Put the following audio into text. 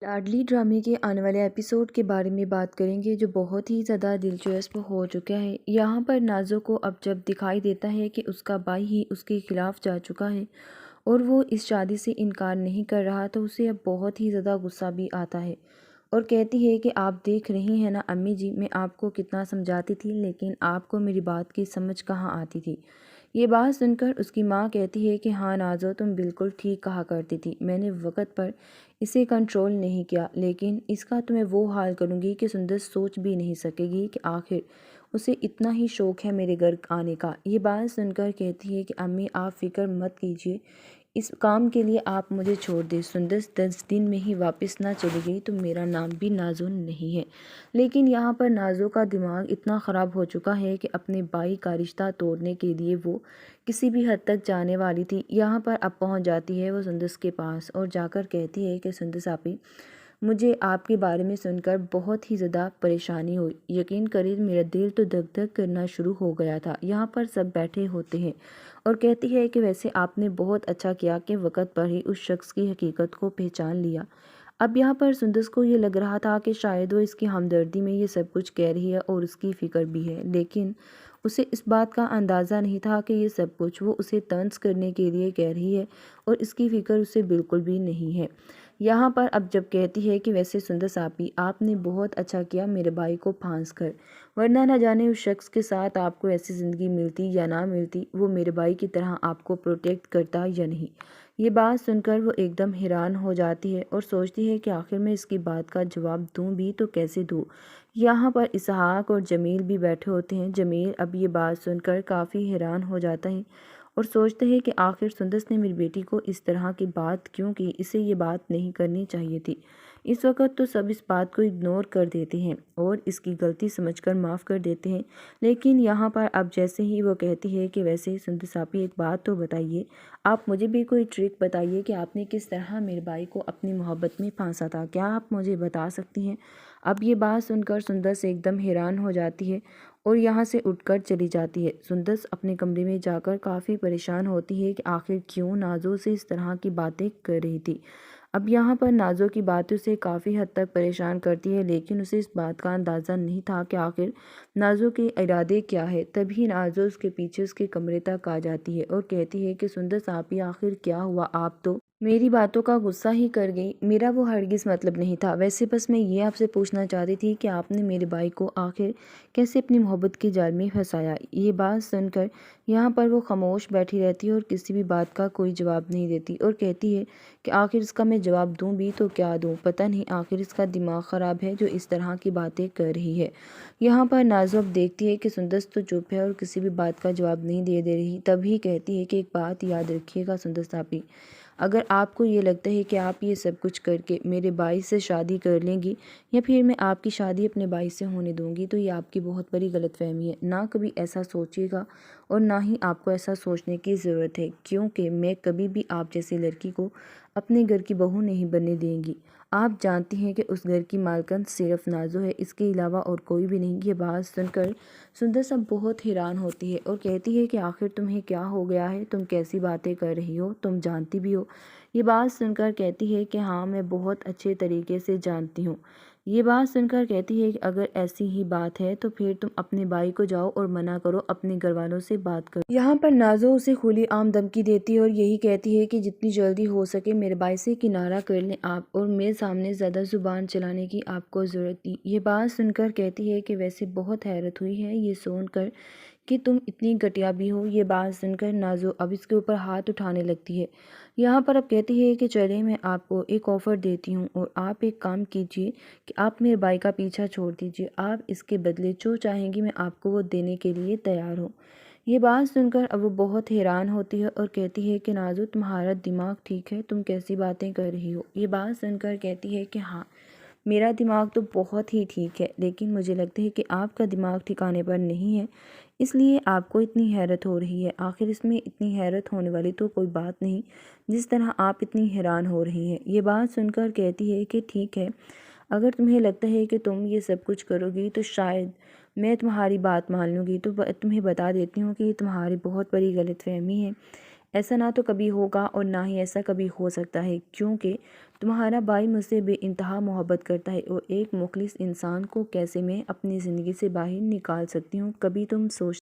लाडली ड्रामे के आने वाले एपिसोड के बारे में बात करेंगे जो बहुत ही ज़्यादा दिलचस्प हो चुका है। यहाँ पर नाज़ो को अब जब दिखाई देता है कि उसका भाई ही उसके खिलाफ जा चुका है और वो इस शादी से इनकार नहीं कर रहा, तो उसे अब बहुत ही ज़्यादा गुस्सा भी आता है और कहती है कि आप देख रही हैं ना अम्मी जी, मैं आपको कितना समझाती थी लेकिन आपको मेरी बात की समझ कहाँ आती थी। ये बात सुनकर उसकी माँ कहती है कि हाँ नाज़ो, तुम बिल्कुल ठीक कहा करती थी, मैंने वक़्त पर इसे कंट्रोल नहीं किया, लेकिन इसका तो मैं वो हाल करूँगी कि सुंदर सोच भी नहीं सकेगी कि आखिर उसे इतना ही शौक़ है मेरे घर आने का। ये बात सुनकर कहती है कि अम्मी आप फ़िक्र मत कीजिए, इस काम के लिए आप मुझे छोड़ दें। सुंदर 10 दिन में ही वापस ना चली गई तो मेरा नाम भी नाज़ो नहीं है। लेकिन यहाँ पर नाज़ो का दिमाग इतना ख़राब हो चुका है कि अपने भाई का रिश्ता तोड़ने के लिए वो किसी भी हद तक जाने वाली थी। यहाँ पर अब पहुँच जाती है वो सुंदर के पास और जाकर कहती है कि सुंदर सापी, मुझे आपके बारे में सुनकर बहुत ही ज़्यादा परेशानी हुई। यकीन करिए मेरा दिल तो धक धक करना शुरू हो गया था। यहाँ पर सब बैठे होते हैं और कहती है कि वैसे आपने बहुत अच्छा किया कि वक़्त पर ही उस शख्स की हकीकत को पहचान लिया। अब यहाँ पर सुंदर को ये लग रहा था कि शायद वो इसकी हमदर्दी में ये सब कुछ कह रही है और उसकी फ़िक्र भी है, लेकिन उसे इस बात का अंदाज़ा नहीं था कि ये सब कुछ वो उसे तंज करने के लिए कह रही है और इसकी फ़िक्र उसे बिल्कुल भी नहीं है। यहाँ पर अब जब कहती है कि वैसे सुंदर सापी, आपने बहुत अच्छा किया मेरे भाई को फांस कर, वरना न जाने उस शख्स के साथ आपको ऐसी ज़िंदगी मिलती या ना मिलती, वो मेरे भाई की तरह आपको प्रोटेक्ट करता या नहीं। ये बात सुनकर वो एकदम हैरान हो जाती है और सोचती है कि आखिर मैं इसकी बात का जवाब दूँ भी तो कैसे दूँ। यहाँ पर इसहाक और जमील भी बैठे होते हैं। जमील अब ये बात सुनकर काफ़ी हैरान हो जाता है और सोचते हैं कि आखिर सुंदर ने मेरी बेटी को इस तरह की बात क्यों की, इसे ये बात नहीं करनी चाहिए थी। इस वक्त तो सब इस बात को इग्नोर कर देते हैं और इसकी गलती समझकर माफ़ कर देते हैं, लेकिन यहाँ पर अब जैसे ही वो कहती है कि वैसे सुंदर सापी एक बात तो बताइए, आप मुझे भी कोई ट्रिक बताइए कि आपने किस तरह मेरे भाई को अपनी मोहब्बत में फांसा था, क्या आप मुझे बता सकती हैं। अब ये बात सुनकर सुंदर से एकदम हैरान हो जाती है और यहाँ से उठकर चली जाती है। सुंदर अपने कमरे में जाकर काफ़ी परेशान होती है कि आखिर क्यों नाज़ो से इस तरह की बातें कर रही थी। अब यहाँ पर नाज़ो की बातें उसे काफ़ी हद तक परेशान करती है, लेकिन उसे इस बात का अंदाज़ा नहीं था कि आखिर नाज़ो के इरादे क्या है। तभी नाज़ो उसके पीछे उसके कमरे तक आ जाती है और कहती है कि सुंदर साहब, आखिर क्या हुआ, आप तो मेरी बातों का गुस्सा ही कर गई। मेरा वो हरगिज़ मतलब नहीं था। वैसे बस मैं ये आपसे पूछना चाहती थी कि आपने मेरे भाई को आखिर कैसे अपनी मोहब्बत के जाल में फंसाया। ये बात सुनकर यहाँ पर वो खामोश बैठी रहती है और किसी भी बात का कोई जवाब नहीं देती और कहती है कि आखिर इसका मैं जवाब दूँ भी तो क्या दूँ, पता नहीं आखिर इसका दिमाग ख़राब है जो इस तरह की बातें कर रही है। यहाँ पर नाज़ो अब देखती है कि सुंदर तो चुप है और किसी भी बात का जवाब नहीं दे रही। तभी कहती है कि एक बात याद रखिएगा सुंदर साहब, अगर आपको ये लगता है कि आप ये सब कुछ करके मेरे भाई से शादी कर लेंगी या फिर मैं आपकी शादी अपने भाई से होने दूंगी, तो ये आपकी बहुत बड़ी गलतफहमी है। ना कभी ऐसा सोचिएगा और ना ही आपको ऐसा सोचने की ज़रूरत है, क्योंकि मैं कभी भी आप जैसी लड़की को अपने घर की बहू नहीं बनने देंगी। आप जानती हैं कि उस घर की मालकिन सिर्फ नाज़ो है, इसके अलावा और कोई भी नहीं। ये बात सुनकर सुंदर सब बहुत हैरान होती है और कहती है कि आखिर तुम्हें क्या हो गया है, तुम कैसी बातें कर रही हो, तुम जानती भी हो। ये बात सुनकर कहती है कि हाँ, मैं बहुत अच्छे तरीके से जानती हूँ। ये बात सुनकर कहती है कि अगर ऐसी ही बात है तो फिर तुम अपने भाई को जाओ और मना करो, अपने घर वालों से बात करो। यहाँ पर नाज़ो उसे खुली आम धमकी देती है और यही कहती है कि जितनी जल्दी हो सके मेरे भाई से किनारा कर लें आप, और मेरे सामने ज़्यादा ज़ुबान चलाने की आपको ज़रूरत नहीं। ये बात सुनकर कहती है कि वैसे बहुत हैरत हुई है ये सुनकर कि तुम इतनी घटिया भी हो। ये बात सुनकर नाज़ो अब इसके ऊपर हाथ उठाने लगती है। यहाँ पर अब कहती है कि चलिए मैं आपको एक ऑफ़र देती हूँ और आप एक काम कीजिए कि आप मेरे भाई का पीछा छोड़ दीजिए, आप इसके बदले जो चाहेंगी मैं आपको वो देने के लिए तैयार हूँ। ये बात सुनकर अब वो बहुत हैरान होती है और कहती है कि नाज़ो तुम्हारा दिमाग ठीक है, तुम कैसी बातें कर रही हो। ये बात सुनकर कहती है कि हाँ, मेरा दिमाग तो बहुत ही ठीक है, लेकिन मुझे लगता है कि आपका दिमाग ठिकाने पर नहीं है, इसलिए आपको इतनी हैरत हो रही है। आखिर इसमें इतनी हैरत होने वाली तो कोई बात नहीं, जिस तरह आप इतनी हैरान हो रही हैं। ये बात सुनकर कहती है कि ठीक है, अगर तुम्हें लगता है कि तुम ये सब कुछ करोगी तो शायद मैं तुम्हारी बात मान लूँगी। तो तुम्हें बता देती हूँ कि ये तुम्हारी बहुत बड़ी गलतफहमी है। ایسا نہ تو کبھی ہوگا اور نہ ہی ایسا کبھی ہو سکتا ہے، کیونکہ تمہارا بھائی مجھ سے بے انتہا محبت کرتا ہے اور ایک مخلص انسان کو کیسے میں اپنی زندگی سے باہر نکال سکتی ہوں۔ کبھی تم سوچ